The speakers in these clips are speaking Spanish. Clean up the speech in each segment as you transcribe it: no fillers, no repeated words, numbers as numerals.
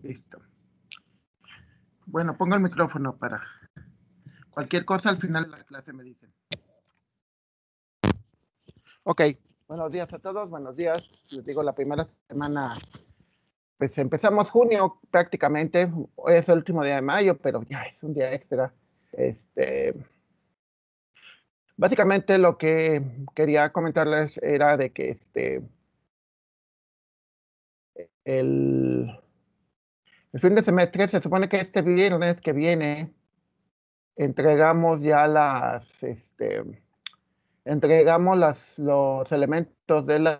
Listo. Bueno, pongo el micrófono para cualquier cosa al final de la clase me dicen. Ok, buenos días a todos, buenos días. Les digo, la primera semana, pues empezamos junio prácticamente. Hoy es el último día de mayo, pero ya es un día extra. Básicamente lo que quería comentarles era de que el fin de semestre se supone que este viernes que viene entregamos ya los elementos de la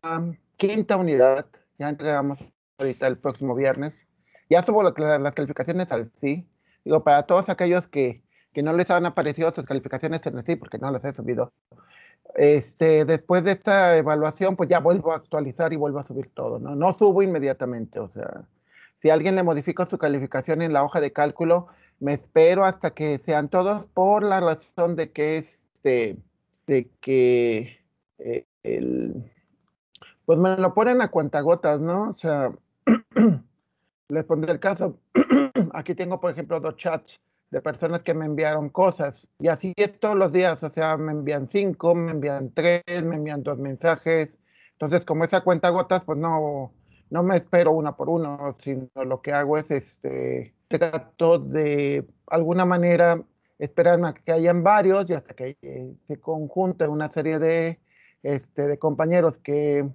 quinta unidad. Ya entregamos ahorita el próximo viernes. Ya subo las calificaciones al sí. Digo, para todos aquellos que no les han aparecido sus calificaciones en el sí, porque no las he subido. Después de esta evaluación, pues ya vuelvo a actualizar y vuelvo a subir todo, ¿no? No subo inmediatamente, o sea, si alguien le modifica su calificación en la hoja de cálculo, me espero hasta que sean todos por la razón de que eh, el, pues me lo ponen a cuentagotas, ¿no? O sea, les pondré el caso. Aquí tengo, por ejemplo, 2 chats de personas que me enviaron cosas. Y así es todos los días. O sea, me envían 5, me envían 3, me envían 2 mensajes. Entonces, como esa cuenta gotas, pues no me espero uno por uno, sino lo que hago es trato de alguna manera esperarme a que hayan varios y hasta que se conjunte una serie de compañeros que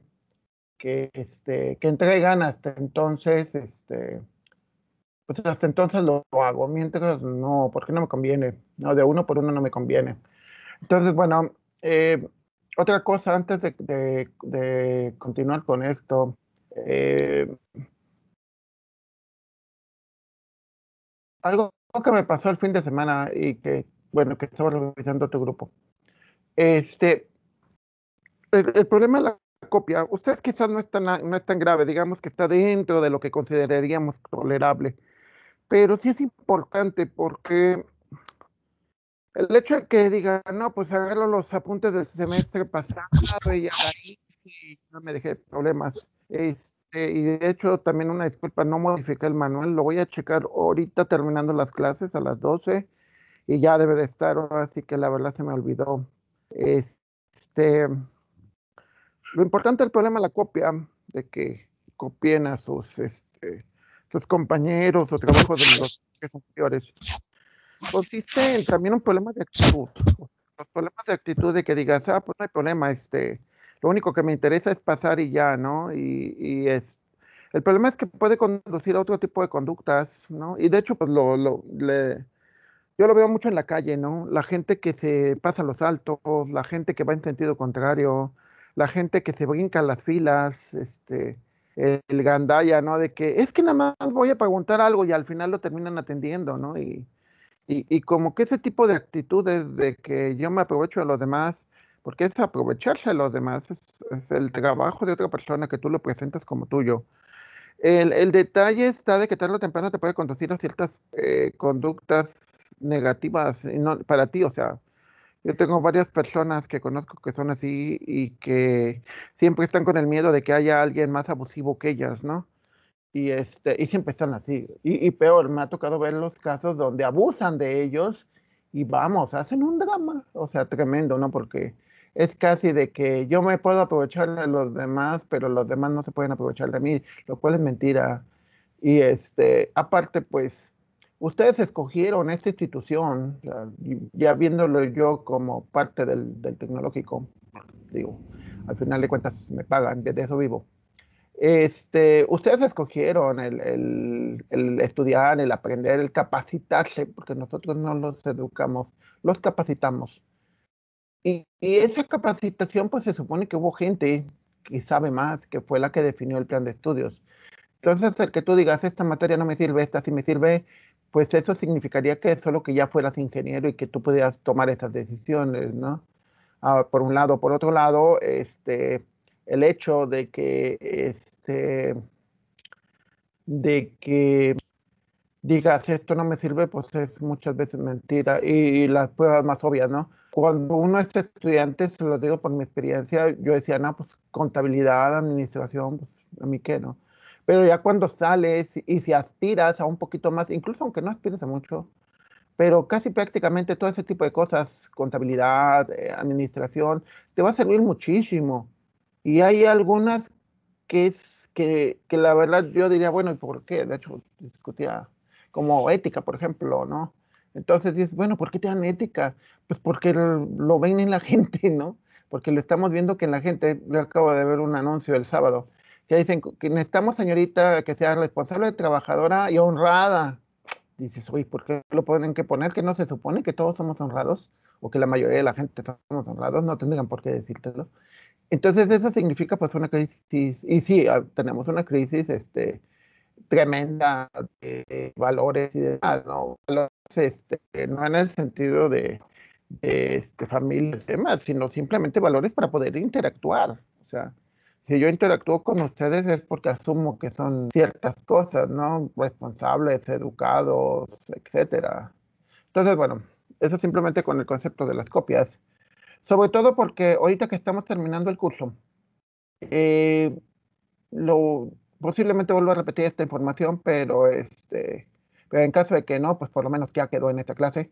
entregan hasta entonces, pues hasta entonces lo hago, mientras no, porque no me conviene, no, de uno por uno no me conviene. Entonces, bueno, otra cosa antes de continuar con esto, eh, algo que me pasó el fin de semana y que, bueno, que estaba revisando tu grupo. El problema de la copia, ustedes quizás no es tan grave, digamos que está dentro de lo que consideraríamos tolerable, pero sí es importante porque el hecho de que digan, no, pues agarro los apuntes del semestre pasado y ya ahí sí, no me dejé problemas. Y de hecho también una disculpa, no modifiqué el manual, lo voy a checar ahorita terminando las clases a las 12 y ya debe de estar, ahora sí que la verdad se me olvidó. Este, lo importante del problema de la copia, de que copien a sus compañeros o trabajos de los anteriores, consiste en también un problema de actitud. Los problemas de actitud de que digas, pues no hay problema, lo único que me interesa es pasar y ya, ¿no? El problema es que puede conducir a otro tipo de conductas, ¿no? Y de hecho, pues yo lo veo mucho en la calle, ¿no? La gente que se pasa los altos, la gente que va en sentido contrario, la gente que se brinca las filas, el gandalla, ¿no? De que es que nada más voy a preguntar algo y al final lo terminan atendiendo, ¿no? Y como que ese tipo de actitudes de que yo me aprovecho de los demás, porque es aprovecharse de los demás, es el trabajo de otra persona que tú lo presentas como tuyo. El detalle está de que tarde o temprano te puede conducir a ciertas conductas negativas y para ti, o sea, yo tengo varias personas que conozco que son así y que siempre están con el miedo de que haya alguien más abusivo que ellas, ¿no? Y siempre están así. Y peor, me ha tocado ver los casos donde abusan de ellos y vamos, hacen un drama, o sea, tremendo, ¿no? Porque es casi de que yo me puedo aprovechar de los demás, pero los demás no se pueden aprovechar de mí, lo cual es mentira. Y aparte, pues, ustedes escogieron esta institución, o sea, y ya viéndolo yo como parte del tecnológico, digo, al final de cuentas me pagan, de eso vivo. Ustedes escogieron el estudiar, el aprender, el capacitarse, porque nosotros no los educamos, los capacitamos. Y esa capacitación, pues se supone que hubo gente que sabe más, que fue la que definió el plan de estudios. Entonces, el que tú digas, esta materia no me sirve, esta sí me sirve, pues eso significaría que solo que ya fueras ingeniero y que tú pudieras tomar esas decisiones, ¿no? Por un lado. Por otro lado, el hecho de que digas esto no me sirve, pues es muchas veces mentira. Y las pruebas más obvias, ¿no? Cuando uno es estudiante, se lo digo por mi experiencia, yo decía, no, pues contabilidad, administración, pues a mí qué, ¿no? Pero ya cuando sales y si aspiras a un poquito más, incluso aunque no aspires a mucho, pero casi prácticamente todo ese tipo de cosas, contabilidad, administración, te va a servir muchísimo. Y hay algunas que la verdad yo diría, bueno, ¿y por qué? De hecho, discutía como ética, por ejemplo, ¿no? Entonces dices, bueno, ¿por qué te dan ética? Pues porque lo ven en la gente, ¿no? Porque lo estamos viendo que en la gente, yo acabo de ver un anuncio el sábado, que dicen que necesitamos señorita que sea responsable, trabajadora y honrada. Dices, oye, ¿por qué lo tienen que poner? Que no se supone que todos somos honrados, o que la mayoría de la gente somos honrados, no tendrían por qué decírtelo. Entonces eso significa pues una crisis, y sí, tenemos una crisis tremenda de valores y demás, ¿no? Valores, no en el sentido de familias y demás, sino simplemente valores para poder interactuar. O sea, si yo interactúo con ustedes es porque asumo que son ciertas cosas, ¿no? Responsables, educados, etcétera. Entonces, bueno, eso simplemente con el concepto de las copias. Sobre todo porque ahorita que estamos terminando el curso, eh, lo, posiblemente vuelva a repetir esta información, pero en caso de que no, pues por lo menos ya quedó en esta clase,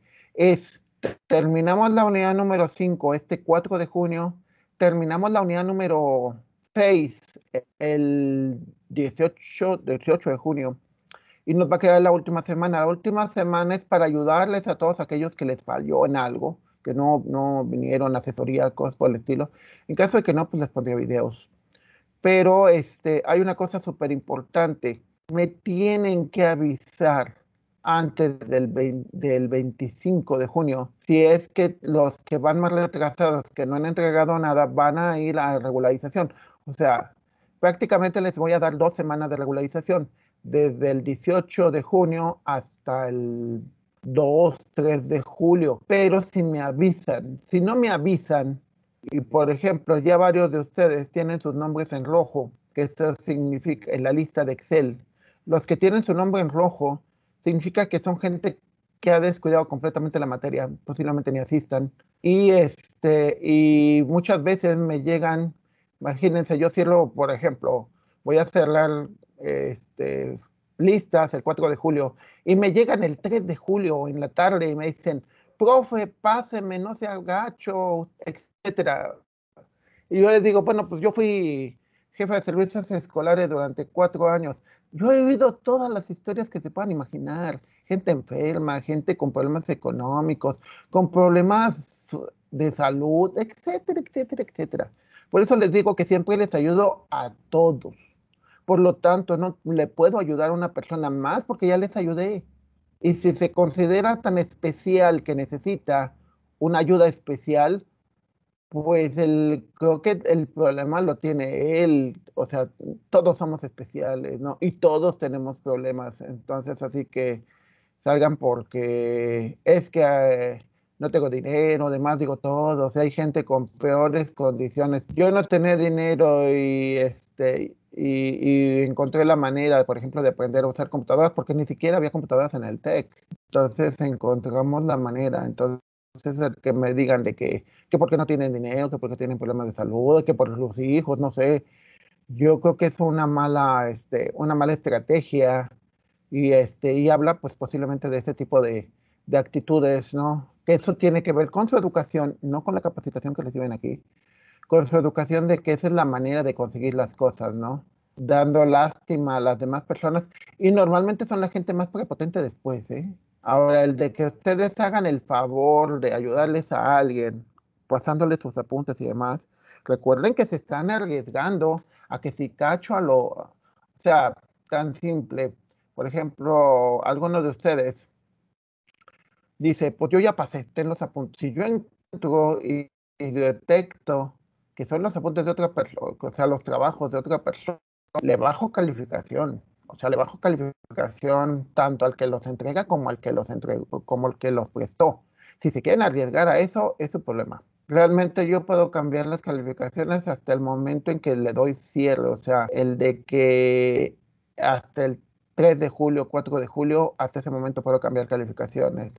terminamos la unidad número 5 este 4 de junio, terminamos la unidad número 6 el 18 de junio, y nos va a quedar la última semana. La última semana es para ayudarles a todos aquellos que les falló en algo, que no vinieron a asesoría, cosas por el estilo. En caso de que no, pues les pondría videos. Pero hay una cosa súper importante. Me tienen que avisar antes del 25 de junio. Si es que los que van más retrasados, que no han entregado nada, van a ir a regularización. O sea, prácticamente les voy a dar 2 semanas de regularización, desde el 18 de junio hasta el 2, 3 de julio. Pero si me avisan, si no me avisan, y por ejemplo, ya varios de ustedes tienen sus nombres en rojo, que esto significa en la lista de Excel. Los que tienen su nombre en rojo significa que son gente que ha descuidado completamente la materia, posiblemente ni asistan. Y muchas veces me llegan, imagínense, yo cierro, por ejemplo, voy a cerrar este, listas el 4 de julio y me llegan el 3 de julio en la tarde y me dicen, profe, páseme, no sea gacho, etcétera. Y yo les digo, bueno, pues yo fui jefe de servicios escolares durante 4 años. Yo he vivido todas las historias que se puedan imaginar. Gente enferma, gente con problemas económicos, con problemas de salud, etcétera, etcétera, etcétera. Por eso les digo que siempre les ayudo a todos. Por lo tanto, no le puedo ayudar a una persona más porque ya les ayudé. Y si se considera tan especial que necesita una ayuda especial, pues creo que el problema lo tiene él. O sea, todos somos especiales, ¿no? Y todos tenemos problemas. Entonces, así que salgan porque es que no tengo dinero, además digo todo. O sea, hay gente con peores condiciones. Yo no tenía dinero y encontré la manera, por ejemplo, de aprender a usar computadoras porque ni siquiera había computadoras en el TEC. Entonces encontramos la manera. Entonces, el que me digan de que porque no tienen dinero, que porque tienen problemas de salud, que por los hijos, no sé. Yo creo que es una mala estrategia y habla pues posiblemente de este tipo de actitudes, ¿no? Que eso tiene que ver con su educación, no con la capacitación que reciben aquí, con su educación de que esa es la manera de conseguir las cosas, ¿no? Dando lástima a las demás personas y normalmente son la gente más prepotente después, ¿eh? Ahora, el de que ustedes hagan el favor de ayudarles a alguien, pasándoles sus apuntes y demás, recuerden que se están arriesgando a que si cacho o sea, tan simple. Por ejemplo, alguno de ustedes dice, pues yo ya pasé, ten los apuntes. Si yo entro y detecto que son los apuntes de otra persona, o sea, los trabajos de otra persona, le bajo calificación. O sea, le bajo calificación tanto al que los entrega como al que los entregó, como al que los prestó. Si se quieren arriesgar a eso, es su problema. Realmente yo puedo cambiar las calificaciones hasta el momento en que le doy cierre. O sea, el de que hasta el 3 de julio, 4 de julio, hasta ese momento puedo cambiar calificaciones.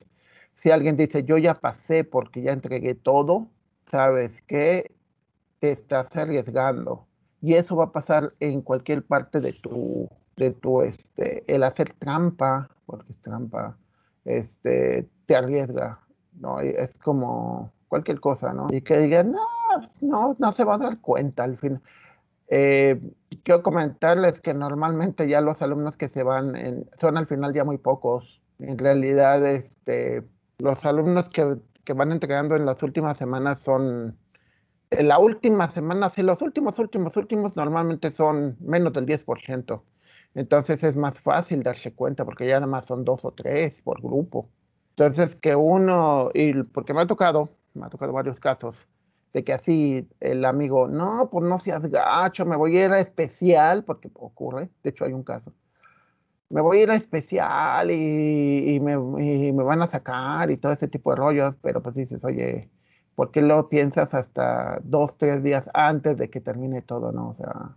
Si alguien dice, yo ya pasé porque ya entregué todo, ¿sabes qué? Te estás arriesgando. Y eso va a pasar en cualquier parte el hacer trampa, porque es trampa, te arriesga, ¿no? Y es como cualquier cosa, ¿no? Y que digan, no, no, no se va a dar cuenta al fin. Eh, Quiero comentarles que normalmente ya los alumnos que se van son al final ya muy pocos. En realidad, los alumnos que van entregando en las últimas semanas son, en la última semana, sí, los últimos normalmente son menos del 10%. Entonces es más fácil darse cuenta porque ya nada más son 2 o 3 por grupo. Entonces que uno, y porque me ha tocado varios casos, de que así el amigo, no, pues no seas gacho, me voy a ir a especial, porque ocurre, de hecho hay un caso, me voy a ir a especial y me van a sacar y todo ese tipo de rollos, pero pues dices, oye, ¿por qué lo piensas hasta 2, 3 días antes de que termine todo, no? O sea,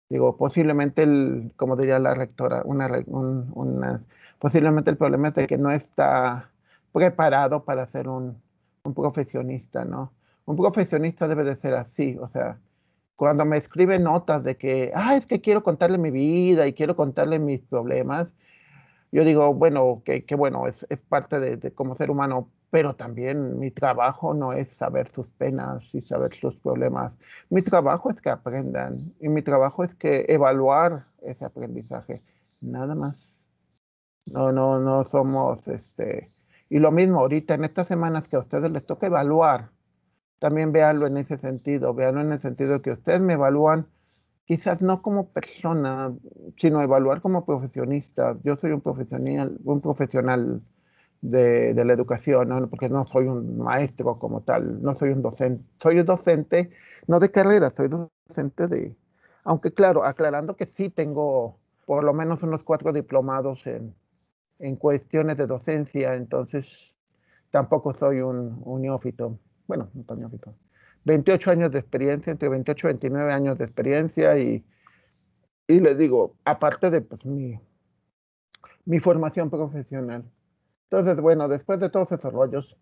digo, posiblemente como diría la rectora, posiblemente el problema es de que no está preparado para ser un profesionista, ¿no? Un profesionista debe de ser así, o sea, cuando me escribe notas de que, es que quiero contarle mi vida y quiero contarle mis problemas, yo digo, bueno, que bueno, es parte de como ser humano, pero también mi trabajo no es saber sus penas y saber sus problemas. Mi trabajo es que aprendan y mi trabajo es que evaluar ese aprendizaje, nada más. No, no, no somos, y lo mismo ahorita en estas semanas que a ustedes les toca evaluar, también véanlo en ese sentido, véanlo en el sentido de que ustedes me evalúan quizás no como persona, sino evaluar como profesionista. Yo soy un profesional de la educación, ¿no? Porque no soy un maestro como tal, no soy un docente. Soy un docente, no de carrera, soy docente aunque claro, aclarando que sí tengo por lo menos unos 4 diplomados en cuestiones de docencia, entonces tampoco soy un neófito. Bueno, no tan neófito. 28 años de experiencia, entre 28 y 29 años de experiencia y les digo, aparte de pues, mi formación profesional. Entonces, bueno, después de todos esos rollos,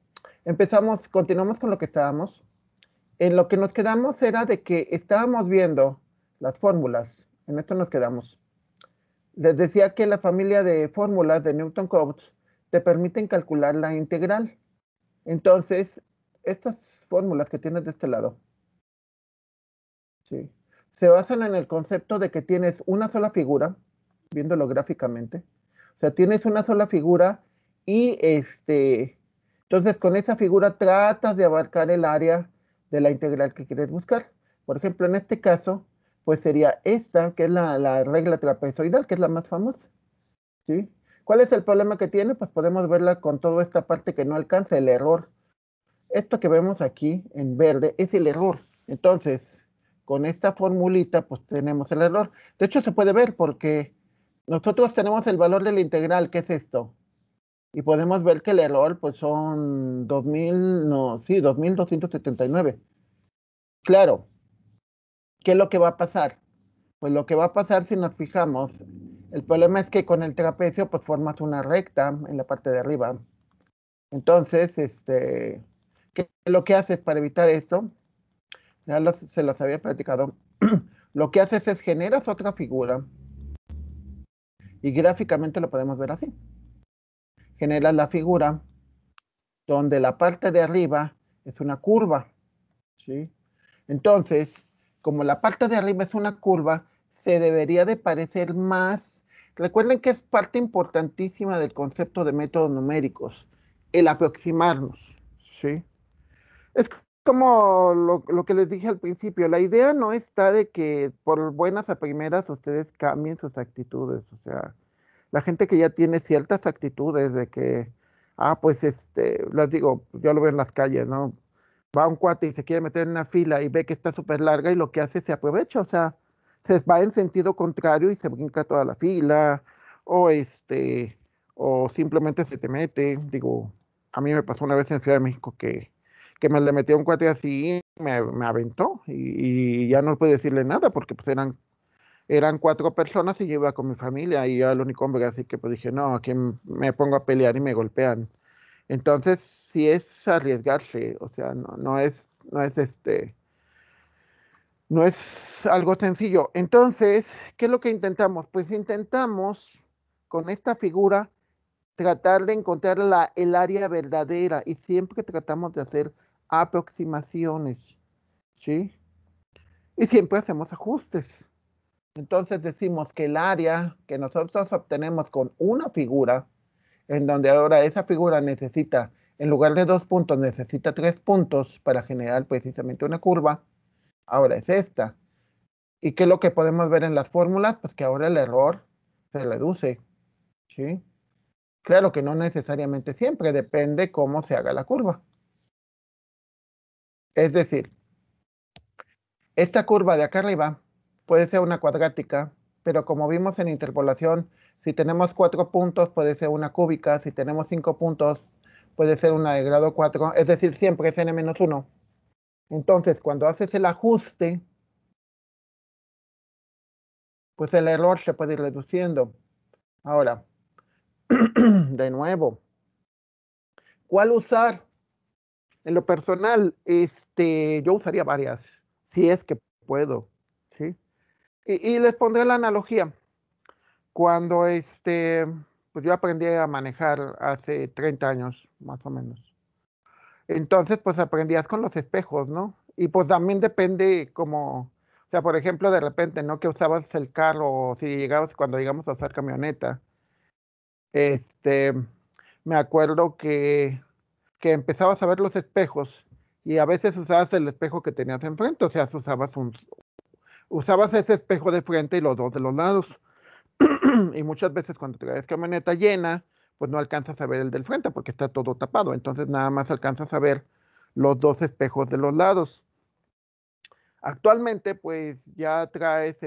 continuamos con lo que estábamos. En lo que nos quedamos era de que estábamos viendo las fórmulas. En esto nos quedamos. Les decía que la familia de fórmulas de Newton-Cotes te permiten calcular la integral. Entonces, estas fórmulas que tienes de este lado, ¿sí? Se basan en el concepto de que tienes una sola figura, viéndolo gráficamente. O sea, tienes una sola figura y entonces con esa figura tratas de abarcar el área de la integral que quieres buscar. Por ejemplo, en este caso, pues sería esta, que es la regla trapezoidal, que es la más famosa, ¿sí? ¿Cuál es el problema que tiene? Pues podemos verla con toda esta parte que no alcanza el error. Esto que vemos aquí en verde es el error. Entonces, con esta formulita, pues tenemos el error. De hecho, se puede ver porque nosotros tenemos el valor de la integral, que es esto. Y podemos ver que el error, pues son 2000, no, sí, 2279. Claro, ¿qué es lo que va a pasar? Pues lo que va a pasar si nos fijamos, el problema es que con el trapecio, pues formas una recta en la parte de arriba. Entonces, ¿qué es lo que haces para evitar esto? Se los había platicado. Lo que haces es generas otra figura y gráficamente lo podemos ver así. Generas la figura donde la parte de arriba es una curva, ¿sí? Entonces, como la parte de arriba es una curva, se debería de parecer más. Recuerden que es parte importantísima del concepto de métodos numéricos, el aproximarnos, ¿sí? Es como lo que les dije al principio, la idea no está de que por buenas a primeras ustedes cambien sus actitudes, o sea, la gente que ya tiene ciertas actitudes de que, pues les digo, yo lo veo en las calles, ¿no? Va un cuate y se quiere meter en una fila y ve que está súper larga y lo que hace es se aprovecha, o sea, se va en sentido contrario y se brinca toda la fila, o o simplemente se te mete, digo, a mí me pasó una vez en Ciudad de México que me le metió un cuate así, me aventó y ya no pude decirle nada porque pues eran 4 personas y yo iba con mi familia y yo el único hombre, así que pues dije, no, aquí me pongo a pelear y me golpean. Entonces, sí es arriesgarse, o sea, no es No es algo sencillo. Entonces, ¿qué es lo que intentamos? Pues intentamos con esta figura tratar de encontrar el área verdadera y siempre tratamos de hacer aproximaciones, ¿sí? Y siempre hacemos ajustes. Entonces decimos que el área que nosotros obtenemos con una figura, en donde ahora esa figura necesita, en lugar de 2 puntos, necesita 3 puntos para generar precisamente una curva, ahora es esta. ¿Y qué es lo que podemos ver en las fórmulas? Pues que ahora el error se reduce, ¿sí? Claro que no necesariamente siempre, depende cómo se haga la curva. Es decir, esta curva de acá arriba puede ser una cuadrática, pero como vimos en interpolación, si tenemos 4 puntos puede ser una cúbica, si tenemos 5 puntos puede ser una de grado 4, es decir, siempre es n-1. Entonces, cuando haces el ajuste, pues el error se puede ir reduciendo. Ahora, de nuevo, ¿cuál usar? En lo personal, yo usaría varias, si es que puedo, ¿sí? Y les pondré la analogía. Cuando pues yo aprendí a manejar hace 30 años, más o menos. Entonces, pues aprendías con los espejos, ¿no? Y pues también depende como, o sea, por ejemplo, de repente, ¿no? Que usabas el carro, o si llegabas, cuando llegamos a usar camioneta, este, me acuerdo que empezabas a ver los espejos y a veces usabas el espejo que tenías enfrente, o sea, usabas ese espejo de frente y los dos de los lados. Y muchas veces cuando traes camioneta llena, pues no alcanzas a ver el del frente porque está todo tapado. Entonces nada más alcanzas a ver los dos espejos de los lados. Actualmente, pues ya traes,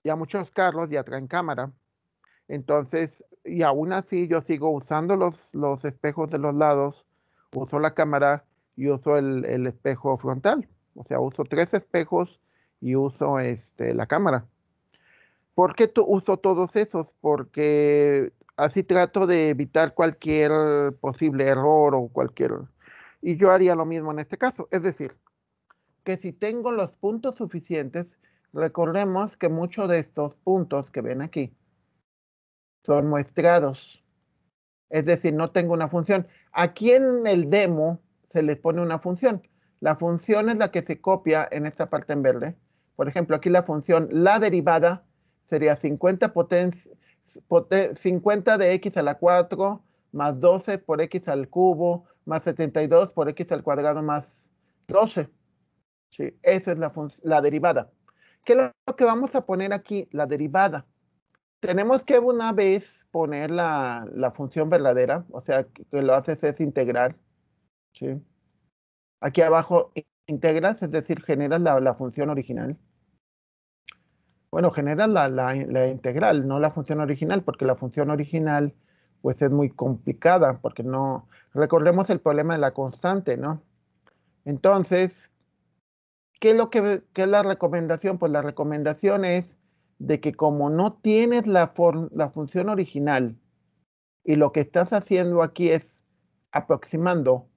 ya muchos carros ya traen cámara. Entonces, y aún así yo sigo usando los espejos de los lados, uso la cámara y uso el espejo frontal. O sea, uso 3 espejos y uso la cámara. ¿Por qué uso todos esos? Porque así trato de evitar cualquier posible error o cualquier... Y yo haría lo mismo en este caso. Es decir, que si tengo los puntos suficientes, recordemos que muchos de estos puntos que ven aquí son muestrados. Es decir, no tengo una función. Aquí en el demo se les pone una función. La función es la que se copia en esta parte en verde. Por ejemplo, aquí la función, la derivada, sería 50 de x a la 4 más 12 por x al cubo más 72 por x al cuadrado más 12. Sí, esa es la derivada. ¿Qué es lo que vamos a poner aquí? La derivada. Tenemos que una vez poner la función verdadera, o sea, que lo haces es integrar, ¿sí? Aquí abajo integras, es decir, generas la función original. Bueno, generas la integral, no la función original, porque la función original pues es muy complicada, porque no, recordemos el problema de la constante, ¿no? Entonces, ¿qué es la recomendación? Pues la recomendación es de que como no tienes la función original, y lo que estás haciendo aquí es aproximando.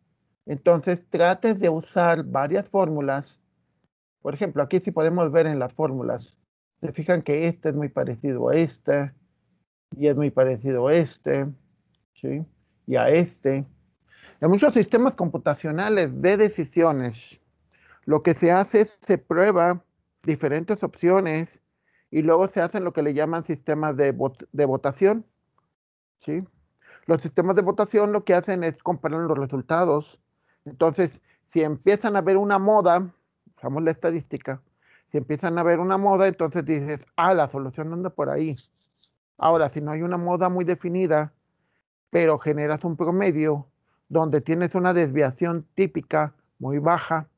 Entonces trates de usar varias fórmulas. Por ejemplo, aquí sí podemos ver en las fórmulas. Se fijan que este es muy parecido a este y es muy parecido a este, ¿sí? Y a este. En muchos sistemas computacionales de decisiones, lo que se hace es se prueba diferentes opciones y luego se hacen lo que le llaman sistemas de votación, ¿sí? Los sistemas de votación lo que hacen es comparar los resultados. Entonces, si empiezan a ver una moda, usamos la estadística, si empiezan a ver una moda, entonces dices, la solución anda por ahí. Ahora, si no hay una moda muy definida, pero generas un promedio donde tienes una desviación típica muy baja,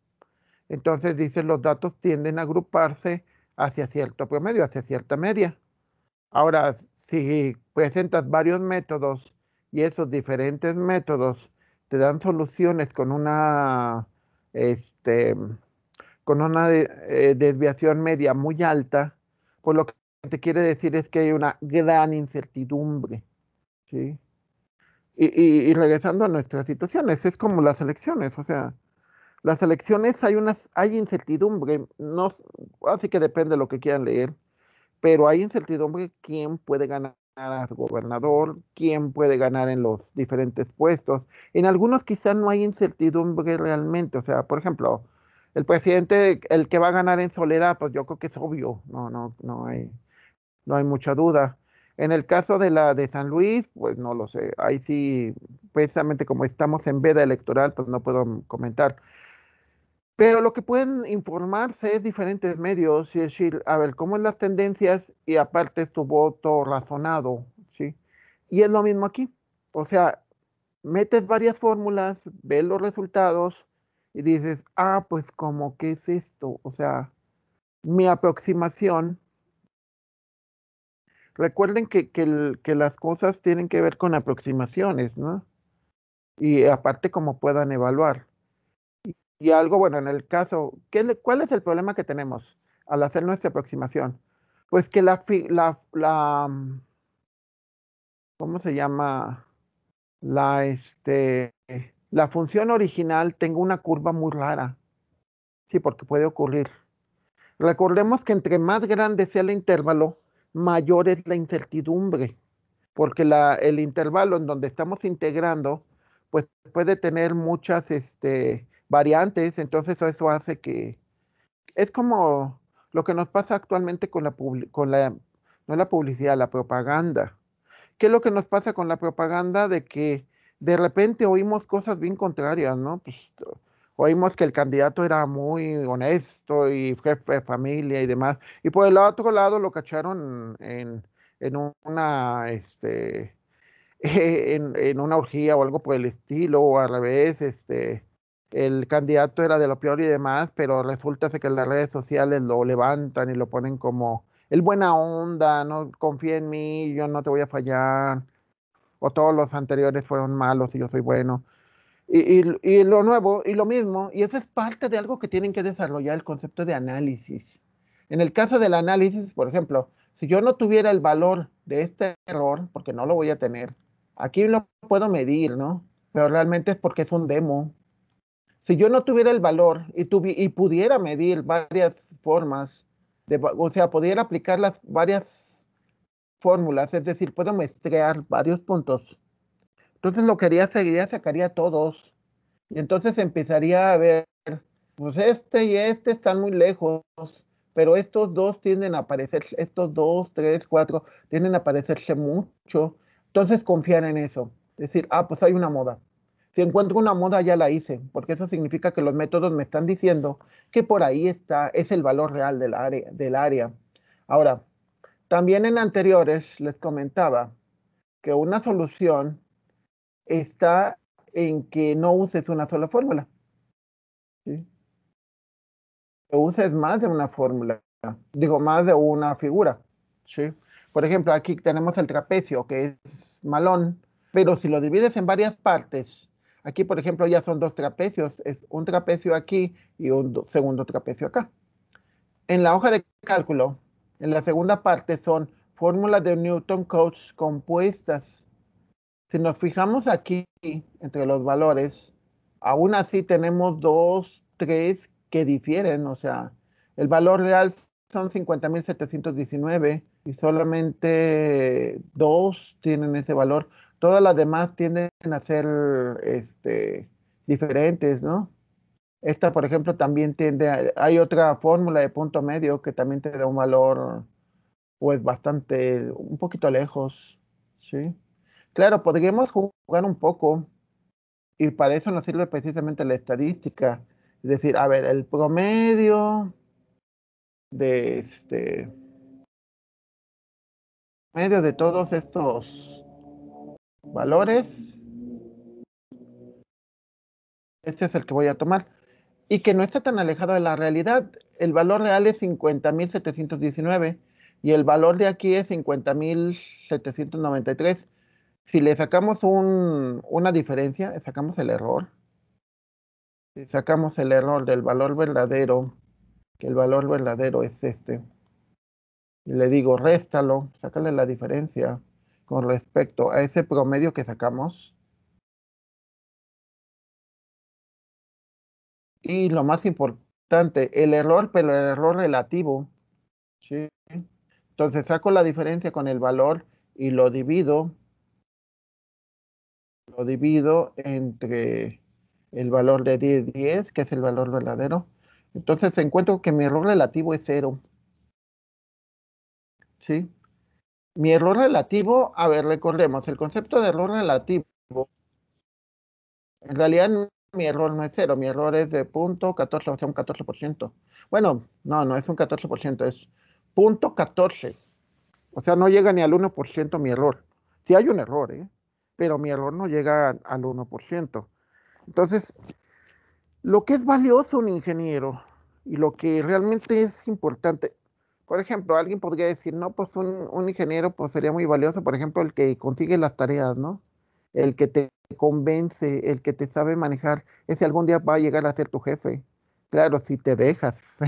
entonces dices los datos tienden a agruparse hacia cierto promedio, hacia cierta media. Ahora, si presentas varios métodos y esos diferentes métodos te dan soluciones este, con una desviación media muy alta, pues lo que te quiere decir es que hay una gran incertidumbre, ¿sí? Y regresando a nuestras situaciones, es como las elecciones, o sea, Las elecciones hay incertidumbre, no, así que depende de lo que quieran leer, pero hay incertidumbre quién puede ganar a gobernador, quién puede ganar en los diferentes puestos. En algunos quizás no hay incertidumbre realmente, o sea, por ejemplo, el presidente, el que va a ganar en Soledad, pues yo creo que es obvio, no hay mucha duda. En el caso de la de San Luis, pues no lo sé, ahí sí, precisamente como estamos en veda electoral, pues no puedo comentar. Pero lo que pueden informarse es diferentes medios, y decir, a ver, cómo es las tendencias y aparte tu voto razonado, ¿sí? Y es lo mismo aquí. O sea, metes varias fórmulas, ves los resultados y dices, ah, pues como, ¿qué es esto? O sea, mi aproximación. Recuerden que las cosas tienen que ver con aproximaciones, ¿no? Y aparte, cómo puedan evaluar. Y algo, bueno, en el caso, ¿cuál es el problema que tenemos al hacer nuestra aproximación? Pues que ¿cómo se llama? La función original tenga una curva muy rara. Sí, porque puede ocurrir. Recordemos que entre más grande sea el intervalo, mayor es la incertidumbre, porque el intervalo en donde estamos integrando, pues puede tener muchas variantes, entonces eso hace que es como lo que nos pasa actualmente no la publicidad, la propaganda. ¿Qué es lo que nos pasa con la propaganda? De que de repente oímos cosas bien contrarias, ¿no? Pues oímos que el candidato era muy honesto y jefe de familia y demás. Y por el otro lado lo cacharon en una, en una orgía o algo por el estilo, o al revés, el candidato era de lo peor y demás, pero resulta que en las redes sociales lo levantan y lo ponen como el buena onda, no confía en mí, yo no te voy a fallar, o todos los anteriores fueron malos y yo soy bueno. Y lo nuevo, y lo mismo, y eso es parte de algo que tienen que desarrollar el concepto de análisis. En el caso del análisis, por ejemplo, si yo no tuviera el valor de este error, porque no lo voy a tener, aquí lo puedo medir, ¿no? Pero realmente es porque es un demo. Si yo no tuviera el valor y pudiera medir varias formas, o sea, pudiera aplicar las varias fórmulas, es decir, puedo muestrear varios puntos. Entonces lo que haría sería sacaría todos y entonces empezaría a ver, pues este y este están muy lejos, pero estos dos tienden a parecerse, estos dos, tres, cuatro, tienden a parecerse mucho. Entonces confiar en eso. Decir, ah, pues hay una moda. Si encuentro una moda, ya la hice, porque eso significa que los métodos me están diciendo que por ahí está, es el valor real del área. Ahora, también en anteriores les comentaba que una solución está en que no uses una sola fórmula, ¿sí? Que uses más de una fórmula, digo, más de una figura, ¿sí? Por ejemplo, aquí tenemos el trapecio, que es malón, pero si lo divides en varias partes, aquí, por ejemplo, ya son dos trapecios, es un trapecio aquí y un segundo trapecio acá. En la hoja de cálculo, en la segunda parte son fórmulas de Newton Cotes compuestas. Si nos fijamos aquí entre los valores, aún así tenemos dos, tres que difieren, o sea, el valor real son 50.719 y solamente dos tienen ese valor. Todas las demás tienden a ser diferentes, ¿no? Esta, por ejemplo, también hay otra fórmula de punto medio que también te da un valor, pues bastante, un poquito lejos, ¿sí? Claro, podríamos jugar un poco y para eso nos sirve precisamente la estadística. Es decir, a ver, el promedio de medio de todos estos valores, este es el que voy a tomar, y que no está tan alejado de la realidad. El valor real es 50.719 y el valor de aquí es 50.793. Si le sacamos una diferencia, sacamos el error. Si sacamos el error del valor verdadero, que el valor verdadero es este, y le digo, réstalo, sácale la diferencia con respecto a ese promedio que sacamos, Y lo más importante, el error, pero el error relativo, ¿sí? Entonces saco la diferencia con el valor y lo divido entre el valor de 10, que es el valor verdadero. Entonces encuentro que mi error relativo es cero, ¿sí? Mi error relativo, a ver, recordemos, el concepto de error relativo, en realidad mi error no es cero, mi error es de punto 14, o sea, un 14%. Bueno, no es un 14%, es punto 14. O sea, no llega ni al 1% mi error. Sí hay un error, ¿eh? Pero mi error no llega al 1%. Entonces, lo que es valioso un ingeniero y lo que realmente es importante, por ejemplo, alguien podría decir, no, pues un ingeniero pues sería muy valioso, por ejemplo, el que consigue las tareas, ¿no? El que te convence, el que te sabe manejar, ese algún día va a llegar a ser tu jefe. Claro, si te dejas.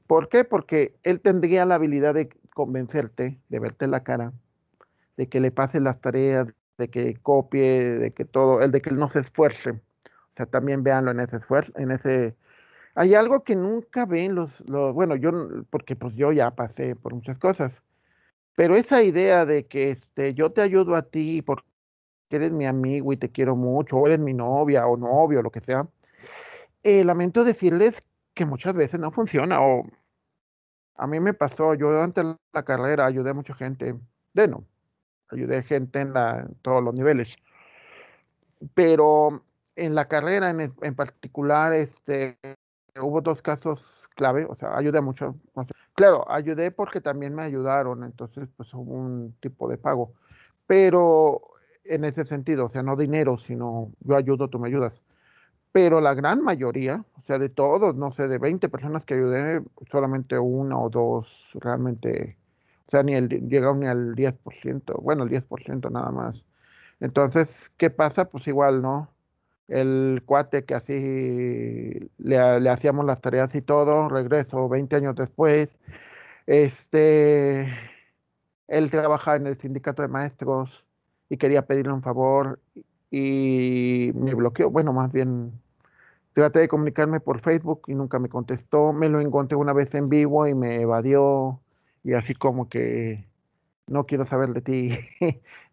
¿Por qué? Porque él tendría la habilidad de convencerte, de verte la cara, de que le pase las tareas, de que copie, de que todo, el de que él no se esfuerce. O sea, también véanlo en ese esfuerzo, en ese... Hay algo que nunca ven bueno, yo, porque pues yo ya pasé por muchas cosas, pero esa idea de que yo te ayudo a ti porque eres mi amigo y te quiero mucho, o eres mi novia o novio, lo que sea, lamento decirles que muchas veces no funciona, o a mí me pasó, yo durante la carrera ayudé a mucha gente, de no, ayudé a gente en todos los niveles, pero en la carrera en particular, hubo dos casos clave, o sea, ayudé mucho. O sea, claro, ayudé porque también me ayudaron, entonces pues hubo un tipo de pago, pero en ese sentido, o sea, no dinero, sino yo ayudo, tú me ayudas. Pero la gran mayoría, o sea, de todos, no sé, de 20 personas que ayudé, solamente una o dos realmente, o sea, llegaron ni al 10%, bueno, el 10% nada más. Entonces, ¿qué pasa? Pues igual, ¿no? El cuate que así le hacíamos las tareas y todo, regreso 20 años después, este, él trabajaba en el sindicato de maestros y quería pedirle un favor y me bloqueó, bueno, más bien traté de comunicarme por Facebook y nunca me contestó. Me lo encontré una vez en vivo y me evadió y así como que no quiero saber de ti.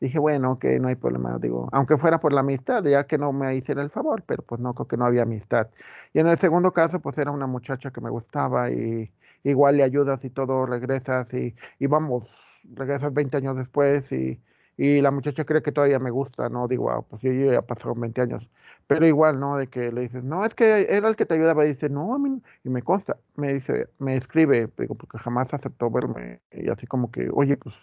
Dije, bueno, que no hay problema, digo, aunque fuera por la amistad, ya que no me hiciera el favor, pero pues no, creo que no había amistad. Y en el segundo caso, pues era una muchacha que me gustaba y igual le ayudas y todo, regresas y vamos, regresas 20 años después y la muchacha cree que todavía me gusta, ¿no? Digo, ah, pues yo ya pasaron 20 años. Pero igual, ¿no? De que le dices, no, es que era el que te ayudaba. Y dice, no, a mí y me consta, me dice, me escribe, digo, porque jamás aceptó verme. Y así como que, oye, pues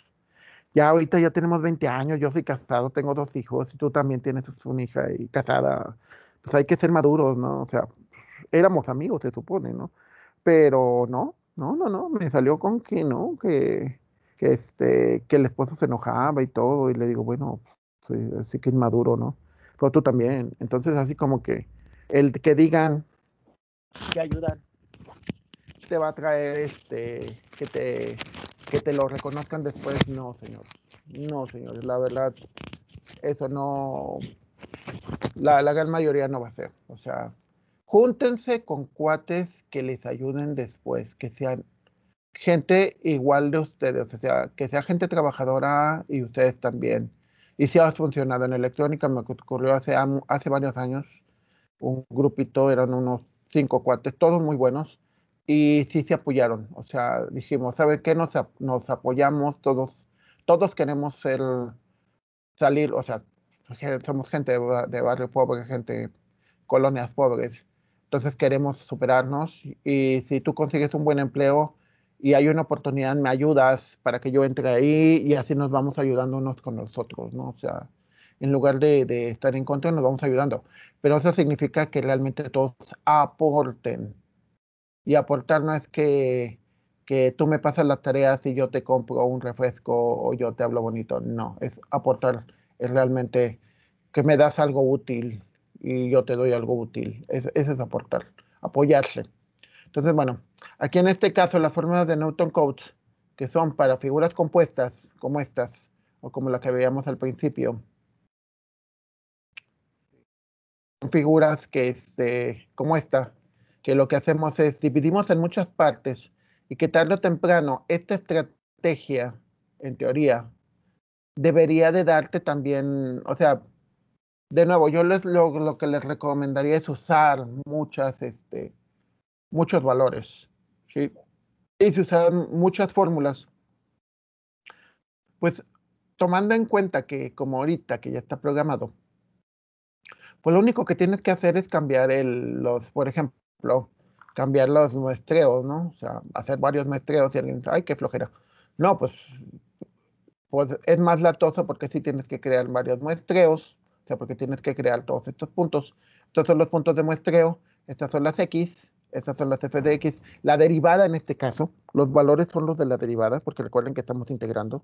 ya ahorita ya tenemos 20 años, yo soy casado, tengo dos hijos, y tú también tienes una hija y casada. Pues hay que ser maduros, ¿no? O sea, éramos amigos, se supone, ¿no? Pero no, me salió con que no, que el esposo se enojaba y todo, y le digo, bueno, pues, así que inmaduro, ¿no? Pero tú también. Entonces, así como que el que digan que ayudan te va a traer que te lo reconozcan después, no, señor. No, señores, la verdad, eso no, la gran mayoría no va a ser. O sea, júntense con cuates que les ayuden después, que sean gente igual de ustedes, o sea, que sea gente trabajadora y ustedes también. Y si ha funcionado en electrónica, me ocurrió hace varios años, un grupito, eran unos 5 cuates, todos muy buenos, y sí se apoyaron. O sea, dijimos, ¿sabe qué? Nos apoyamos todos queremos salir, o sea, somos gente de barrio pobre, gente, colonias pobres, entonces queremos superarnos y si tú consigues un buen empleo y hay una oportunidad, me ayudas para que yo entre ahí y así nos vamos ayudando unos con los otros, ¿no? O sea, en lugar de estar en contra, nos vamos ayudando. Pero eso significa que realmente todos aporten. Y aportar no es que tú me pasas las tareas y yo te compro un refresco o yo te hablo bonito. No, es aportar, es realmente que me das algo útil y yo te doy algo útil. Eso es aportar, apoyarse. Entonces, bueno, aquí en este caso las fórmulas de Newton Cotes, que son para figuras compuestas como estas, o como la que veíamos al principio, son figuras que, como esta, que lo que hacemos es dividimos en muchas partes y que tarde o temprano esta estrategia, en teoría, debería de darte también, o sea, de nuevo, lo que les recomendaría es usar muchos valores, ¿sí? Y si usan muchas fórmulas, pues tomando en cuenta que como ahorita que ya está programado, pues lo único que tienes que hacer es cambiar por ejemplo, cambiar los muestreos, ¿no? O sea, hacer varios muestreos y alguien dice, ay, qué flojera. No, pues es más latoso porque sí tienes que crear varios muestreos, o sea, porque tienes que crear todos estos puntos. Estos son los puntos de muestreo, estas son las X, estas son las f de X. La derivada en este caso, los valores son los de la derivada, porque recuerden que estamos integrando.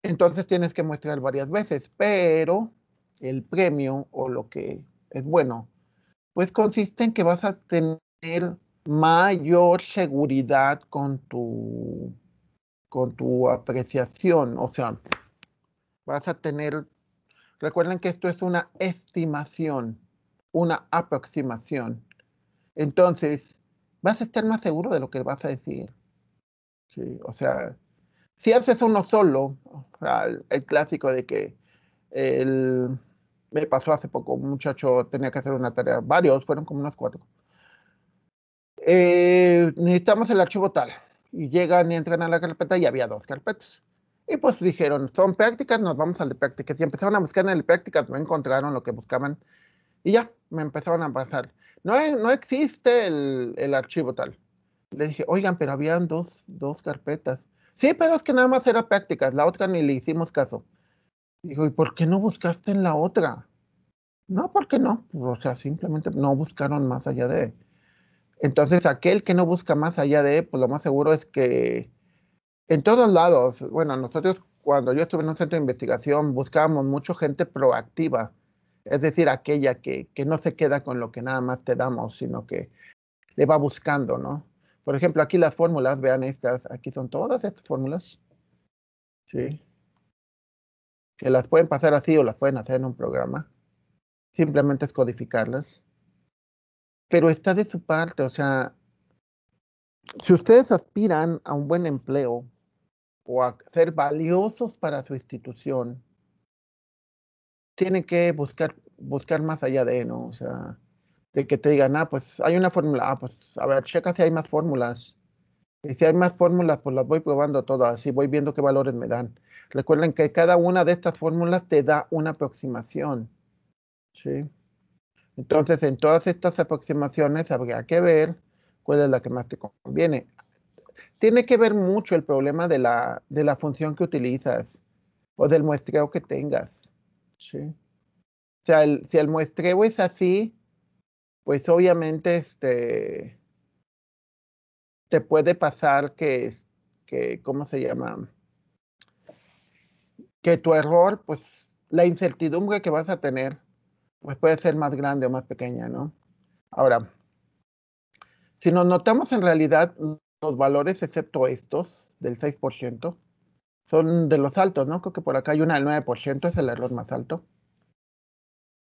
Entonces tienes que muestrear varias veces, pero el premio o lo que es bueno, pues consiste en que vas a tener mayor seguridad con tu apreciación. O sea, vas a tener, recuerden que esto es una estimación, una aproximación. Entonces, vas a estar más seguro de lo que vas a decir. ¿Sí? O sea, si haces uno solo, o sea, el clásico de que el, me pasó hace poco, un muchacho tenía que hacer una tarea, varios, fueron como unos 4. Necesitamos el archivo tal. Y llegan y entran a la carpeta y había 2 carpetas. Y pues dijeron, son prácticas, nos vamos al de prácticas. Y empezaron a buscar en el de prácticas, no encontraron lo que buscaban. Y ya, me empezaron a pasar. No existe el archivo tal. Le dije, oigan, pero habían dos carpetas. Sí, pero es que nada más era prácticas, la otra ni le hicimos caso. Dijo, ¿y por qué no buscaste en la otra? No, ¿por qué no? O sea, simplemente no buscaron más allá de. Entonces, aquel que no busca más allá de, pues lo más seguro es que en todos lados, bueno, nosotros cuando yo estuve en un centro de investigación buscábamos mucho gente proactiva, es decir, aquella que no se queda con lo que nada más te damos, sino que le va buscando, ¿no? Por ejemplo, aquí las fórmulas, vean estas, aquí son todas estas fórmulas, ¿sí? Que las pueden pasar así o las pueden hacer en un programa, simplemente es codificarlas, pero está de su parte, o sea, si ustedes aspiran a un buen empleo, o a ser valiosos para su institución, tienen que buscar más allá de, ¿no? O sea, de que te digan, pues hay una fórmula, pues a ver, checa si hay más fórmulas. Y si hay más fórmulas, pues las voy probando todas y voy viendo qué valores me dan. Recuerden que cada una de estas fórmulas te da una aproximación, ¿sí? Entonces, en todas estas aproximaciones habría que ver cuál es la que más te conviene. Tiene que ver mucho el problema de la función que utilizas o del muestreo que tengas. ¿Sí? O sea, si el muestreo es así, pues obviamente te puede pasar ¿cómo se llama? Que tu error, pues la incertidumbre que vas a tener, pues puede ser más grande o más pequeña, ¿no? Ahora, si nos notamos en realidad, los valores, excepto estos, del 6%, son de los altos, ¿no? Creo que por acá hay una del 9%, es el error más alto.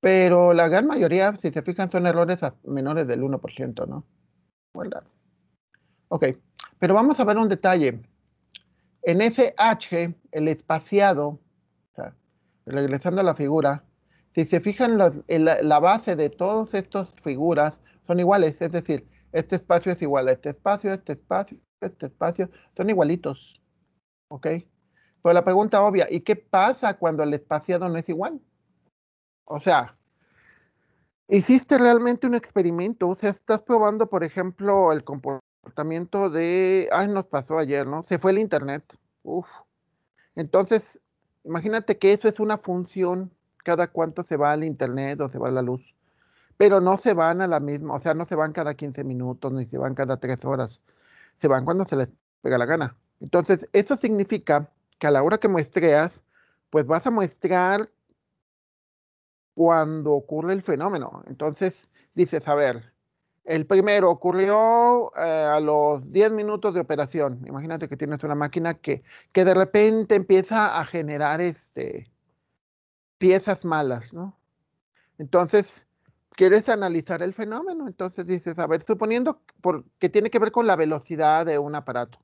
Pero la gran mayoría, si se fijan, son errores menores del 1%, ¿no? ¿Verdad? Ok, pero vamos a ver un detalle. En ese H, el espaciado, o sea, regresando a la figura, si se fijan, la base de todas estas figuras son iguales, es decir, este espacio es igual a este espacio, son igualitos, ¿ok? Pero la pregunta obvia, ¿y qué pasa cuando el espaciado no es igual? O sea, hiciste realmente un experimento, o sea, estás probando, por ejemplo, el comportamiento ay, nos pasó ayer, ¿no? Se fue el internet. Uf. Entonces, imagínate que eso es una función, cada cuánto se va al internet o se va la luz, pero no se van a la misma, o sea, no se van cada 15 minutos, ni se van cada 3 horas, se van cuando se les pega la gana. Entonces, eso significa que a la hora que muestreas, pues vas a muestrar cuando ocurre el fenómeno. Entonces dices, a ver, el primero ocurrió a los 10 minutos de operación. Imagínate que tienes una máquina que de repente empieza a generar piezas malas, ¿no? Entonces, quieres analizar el fenómeno, entonces dices, a ver, suponiendo que tiene que ver con la velocidad de un aparato.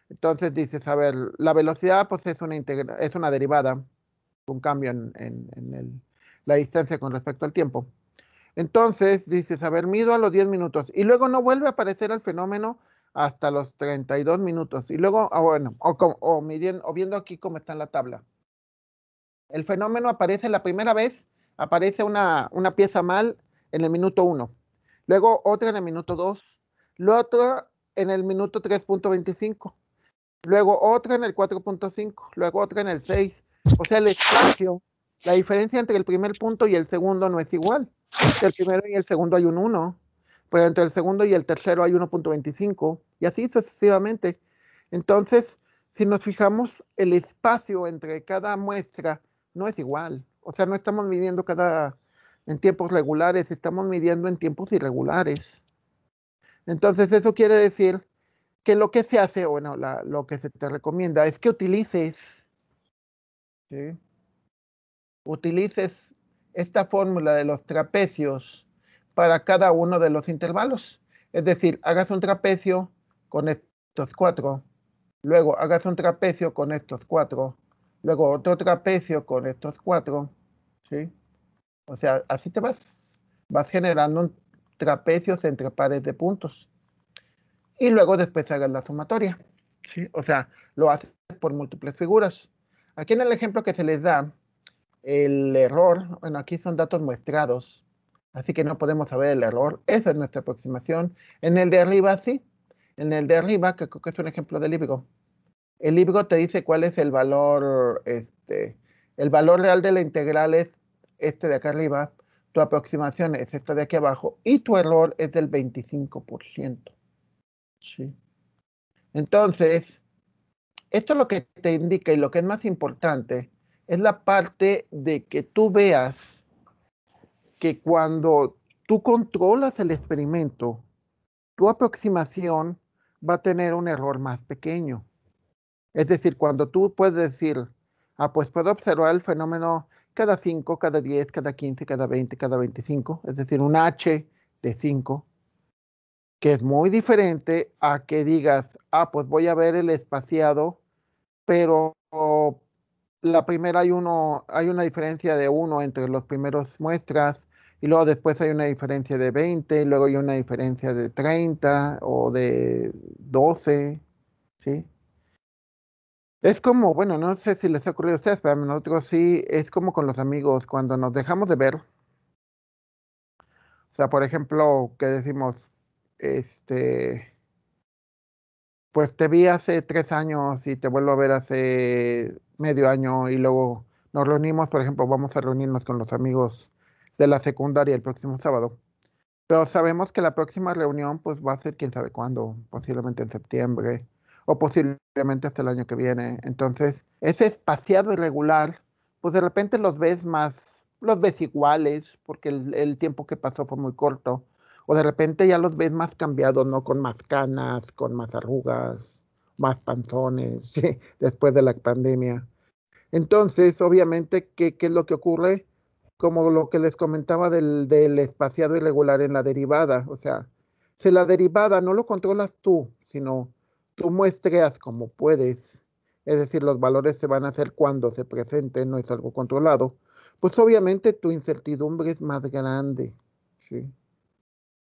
Entonces dices, a ver, la velocidad pues es una derivada, un cambio la distancia con respecto al tiempo. Entonces dices, a ver, mido a los 10 minutos y luego no vuelve a aparecer el fenómeno hasta los 32 minutos. Y luego, bueno, o viendo aquí cómo está en la tabla. El fenómeno aparece la primera vez, aparece una pieza mal en el minuto 1, luego otra en el minuto 2, luego otra en el minuto 3.25, luego otra en el 4.5, luego otra en el 6. O sea, el espacio, la diferencia entre el primer punto y el segundo no es igual. Entre el primero y el segundo hay un 1, pero entre el segundo y el tercero hay 1.25, y así sucesivamente. Entonces, si nos fijamos, el espacio entre cada muestra no es igual. O sea, no estamos midiendo en tiempos regulares, estamos midiendo en tiempos irregulares. Entonces, eso quiere decir que lo que se hace, bueno, lo que se te recomienda es que ¿sí? Utilices esta fórmula de los trapecios para cada uno de los intervalos. Es decir, hagas un trapecio con estos 4, luego hagas un trapecio con estos 4, luego otro trapecio con estos 4, ¿sí? O sea, así vas generando trapecios entre pares de puntos. Y luego después hagas la sumatoria, ¿sí? O sea, lo haces por múltiples figuras. Aquí en el ejemplo que se les da, el error, bueno, aquí son datos muestrados, así que no podemos saber el error. Esa es nuestra aproximación. En el de arriba, sí. En el de arriba, que creo que es un ejemplo del Libro. El Libro te dice cuál es el valor real de la integral es este de acá arriba, tu aproximación es esta de aquí abajo, y tu error es del 25%. ¿Sí? Entonces, esto lo que te indica y lo que es más importante es la parte de que tú veas que cuando tú controlas el experimento, tu aproximación va a tener un error más pequeño. Es decir, cuando tú puedes decir, pues puedo observar el fenómeno cada 5, cada 10, cada 15, cada 20, cada 25, es decir, un H de 5, que es muy diferente a que digas, pues voy a ver el espaciado, pero la primera hay una diferencia de 1 entre los primeros muestras, y luego después hay una diferencia de 20, y luego hay una diferencia de 30 o de 12, ¿sí? Es como, bueno, no sé si les ha ocurrido a ustedes, pero a nosotros sí, es como con los amigos, cuando nos dejamos de ver. O sea, por ejemplo, que decimos, este, pues te vi hace 3 años y te vuelvo a ver hace medio año y luego nos reunimos, por ejemplo, vamos a reunirnos con los amigos de la secundaria el próximo sábado. Pero sabemos que la próxima reunión pues va a ser quién sabe cuándo, posiblemente en septiembre o posiblemente hasta el año que viene. Entonces, ese espaciado irregular, pues de repente los ves iguales porque el tiempo que pasó fue muy corto. O de repente ya los ves más cambiados, ¿no? Con más canas, con más arrugas, más panzones, ¿sí? Después de la pandemia. Entonces, obviamente, ¿qué es lo que ocurre? Como lo que les comentaba del espaciado irregular en la derivada. O sea, si la derivada no lo controlas tú, sino tú muestreas como puedes, es decir, los valores se van a hacer cuando se presenten, no es algo controlado, pues obviamente tu incertidumbre es más grande, ¿sí?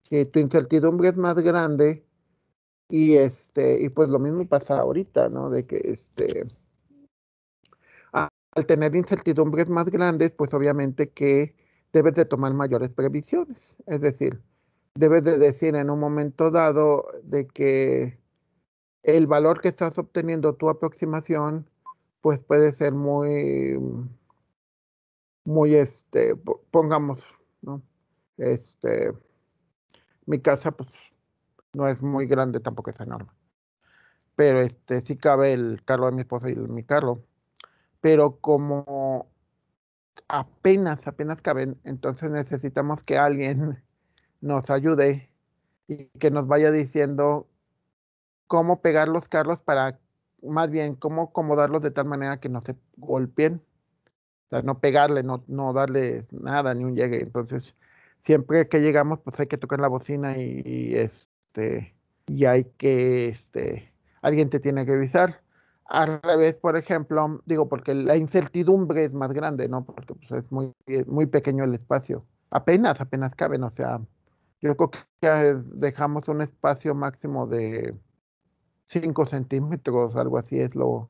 Que tu incertidumbre es más grande y pues lo mismo pasa ahorita, ¿no? De que al tener incertidumbres más grandes, pues obviamente que debes de tomar mayores previsiones. Es decir, debes de decir en un momento dado de que el valor que estás obteniendo tu aproximación, pues puede ser muy, pongamos, ¿no? Este, mi casa, pues, no es muy grande, tampoco es enorme. Pero sí cabe el carro de mi esposa y mi carro. Pero como apenas caben, entonces necesitamos que alguien nos ayude y que nos vaya diciendo cómo pegar los carros más bien, cómo acomodarlos de tal manera que no se golpeen, o sea, no pegarle, no darle nada, ni un llegue. Entonces, siempre que llegamos, pues hay que tocar la bocina y hay que, alguien te tiene que avisar. Al revés, por ejemplo, digo, porque la incertidumbre es más grande, ¿no? Porque pues, es muy pequeño el espacio. Apenas caben, o sea, yo creo que dejamos un espacio máximo de 5 centímetros, algo así es lo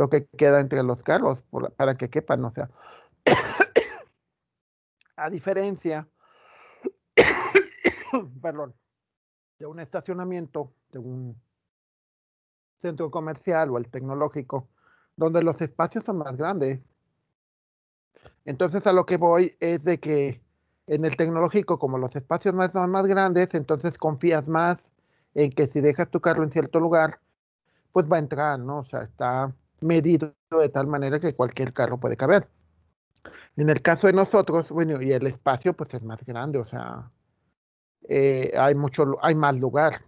que queda entre los carros para que quepan, o sea, a diferencia, perdón, de un estacionamiento, de un centro comercial o el tecnológico, donde los espacios son más grandes. Entonces a lo que voy es de que en el tecnológico, como los espacios son más grandes, entonces confías más en que si dejas tu carro en cierto lugar, pues va a entrar, ¿no? O sea, está medido de tal manera que cualquier carro puede caber. En el caso de nosotros, bueno, y el espacio pues es más grande, o sea, hay más lugar.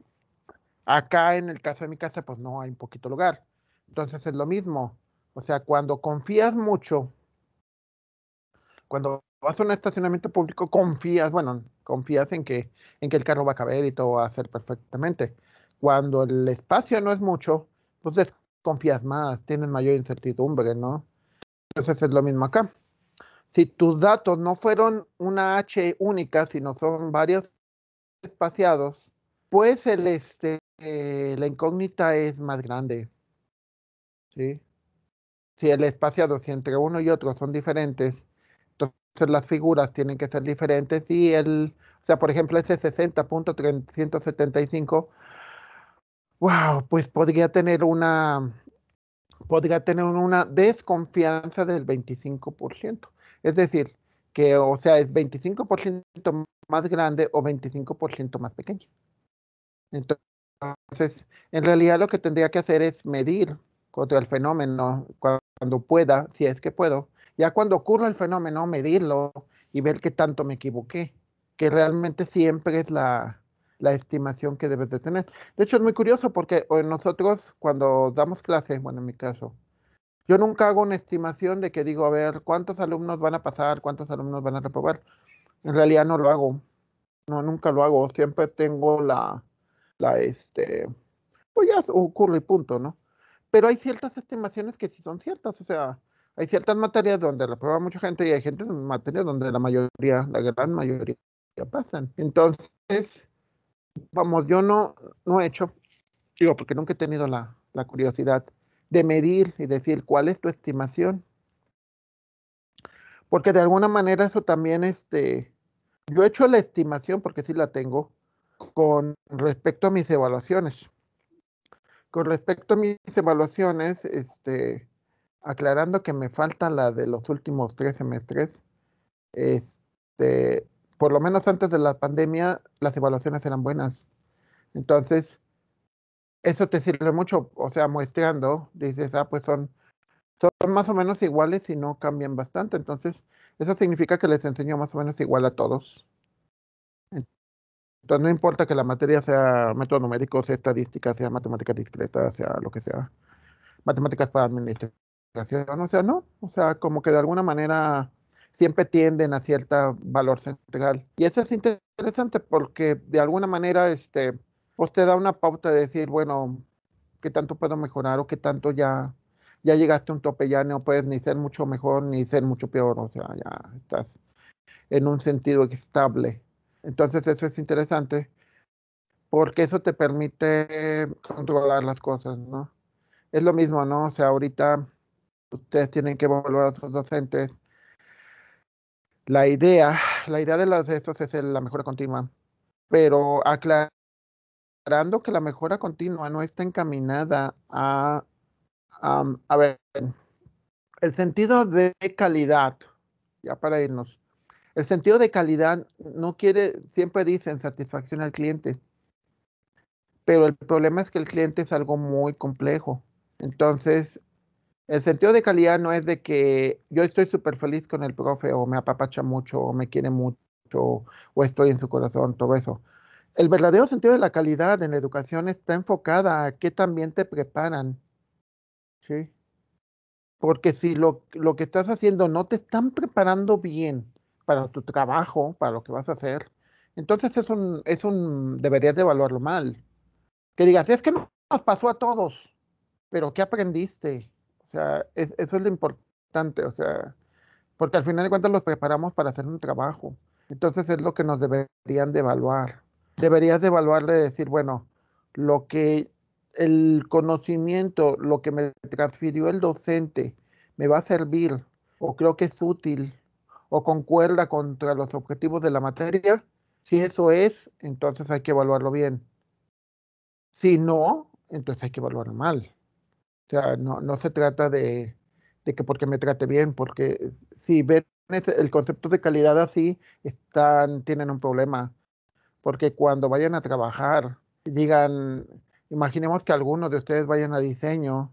Acá en el caso de mi casa, pues no hay un poquito lugar. Entonces es lo mismo. O sea, cuando confías mucho, cuando vas a un estacionamiento público, confías en que el carro va a caber y todo va a ser perfectamente. Cuando el espacio no es mucho, pues desconfías más, tienes mayor incertidumbre, ¿no? Entonces es lo mismo acá. Si tus datos no fueron una H única, sino son varios espaciados, pues la incógnita es más grande, ¿sí? Si el espaciado, si entre uno y otro son diferentes, entonces las figuras tienen que ser diferentes o sea, por ejemplo, ese 60.375, wow, pues podría tener una desconfianza del 25%. Es decir, que, o sea, es 25% más grande o 25% más pequeño. Entonces, en realidad lo que tendría que hacer es medir contra el fenómeno cuando pueda, si es que puedo. Ya cuando ocurra el fenómeno, medirlo y ver qué tanto me equivoqué, que realmente siempre es la estimación que debes de tener. De hecho, es muy curioso porque nosotros cuando damos clase, bueno, en mi caso, yo nunca hago una estimación de que digo, a ver, ¿cuántos alumnos van a pasar? ¿Cuántos alumnos van a reprobar? En realidad no lo hago. No, nunca lo hago. Siempre tengo la, este, pues ya ocurre y punto, ¿no? Pero hay ciertas estimaciones que sí son ciertas. O sea, hay ciertas materias donde reprueba mucha gente y hay materias donde la gran mayoría pasan. Entonces, vamos, yo no he hecho, digo, porque nunca he tenido la curiosidad de medir y decir cuál es tu estimación. Porque de alguna manera eso también, yo he hecho la estimación, porque sí la tengo, con respecto a mis evaluaciones. Con respecto a mis evaluaciones, aclarando que me falta la de los últimos 3 semestres, este, por lo menos antes de la pandemia, las evaluaciones eran buenas. Entonces, eso te sirve mucho, o sea, muestreando, dices, pues son más o menos iguales y no cambian bastante. Entonces, eso significa que les enseño más o menos igual a todos. Entonces, no importa que la materia sea método numérico, sea estadística, sea matemática discreta, sea lo que sea, matemáticas para administración, o sea, no, o sea, como que de alguna manera siempre tienden a cierto valor central. Y eso es interesante porque de alguna manera, pues te da una pauta de decir, bueno, qué tanto puedo mejorar o qué tanto ya llegaste a un tope, ya no puedes ni ser mucho mejor ni ser mucho peor, o sea, ya estás en un sentido estable. Entonces eso es interesante porque eso te permite controlar las cosas, ¿no? Es lo mismo, ¿no? O sea, ahorita ustedes tienen que evaluar a sus docentes. La idea, la idea de estos es la mejora continua, pero aclarando que la mejora continua no está encaminada a ver, el sentido de calidad, ya para irnos, el sentido de calidad no quiere, siempre dicen satisfacción al cliente, pero el problema es que el cliente es algo muy complejo. Entonces, el sentido de calidad no es de que yo estoy súper feliz con el profe o me apapacha mucho o me quiere mucho o estoy en su corazón, todo eso. El verdadero sentido de la calidad en la educación está enfocada a qué también te preparan, ¿sí? Porque si lo que estás haciendo no te están preparando bien para tu trabajo, para lo que vas a hacer. Entonces deberías de evaluarlo mal. Que digas, es que no nos pasó a todos, pero ¿qué aprendiste? O sea, eso es lo importante, o sea, porque al final de cuentas los preparamos para hacer un trabajo. Entonces es lo que nos deberían de evaluar. Deberías de evaluar de decir, bueno, lo que el conocimiento, lo que me transfirió el docente, me va a servir o creo que es útil o concuerda contra los objetivos de la materia. Si eso es, entonces hay que evaluarlo bien. Si no, entonces hay que evaluarlo mal. O sea, no se trata de que porque me trate bien, porque si ven el concepto de calidad así, tienen un problema. Porque cuando vayan a trabajar, digan, imaginemos que algunos de ustedes vayan a diseño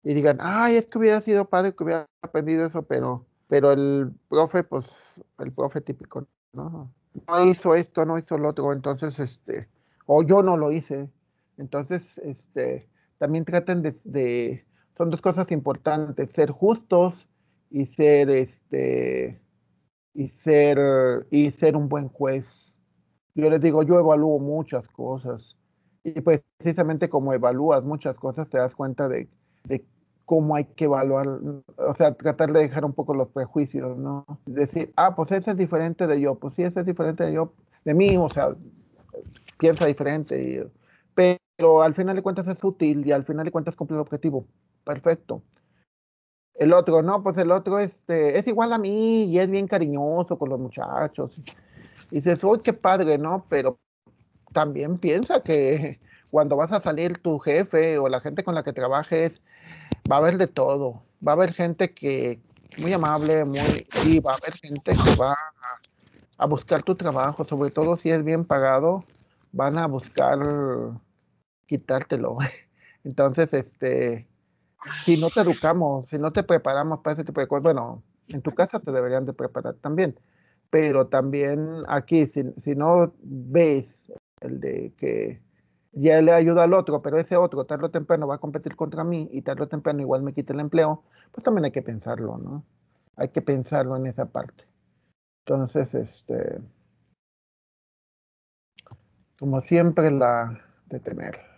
y digan, ay, es que hubiera sido padre que hubiera aprendido eso, pero el profe, pues, el profe típico, ¿no? No hizo esto, no hizo lo otro, entonces, o yo no lo hice. Entonces, también traten son dos cosas importantes, ser justos y ser un buen juez. Yo les digo, yo evalúo muchas cosas y pues precisamente como evalúas muchas cosas te das cuenta de cómo hay que evaluar, o sea, tratar de dejar un poco los prejuicios, ¿no? Decir, pues ese es diferente de yo, pues sí, ese es diferente de mí, o sea, piensa diferente, pero al final de cuentas es útil y al final de cuentas cumple el objetivo. Perfecto. El otro, no, pues el otro es igual a mí y es bien cariñoso con los muchachos. Y dices, uy, qué padre, ¿no? Pero también piensa que cuando vas a salir tu jefe o la gente con la que trabajes, va a haber de todo. Va a haber gente que muy amable, y va a haber gente que va a buscar tu trabajo, sobre todo si es bien pagado, van a buscar quitártelo. Entonces, si no te educamos, si no te preparamos para ese tipo de cosas, bueno, en tu casa te deberían de preparar también, pero también aquí, si no ves el de que ya le ayuda al otro, pero ese otro tarde o temprano va a competir contra mí y tarde o temprano igual me quita el empleo, pues también hay que pensarlo, ¿no? Hay que pensarlo en esa parte. Entonces, como siempre, la de tener.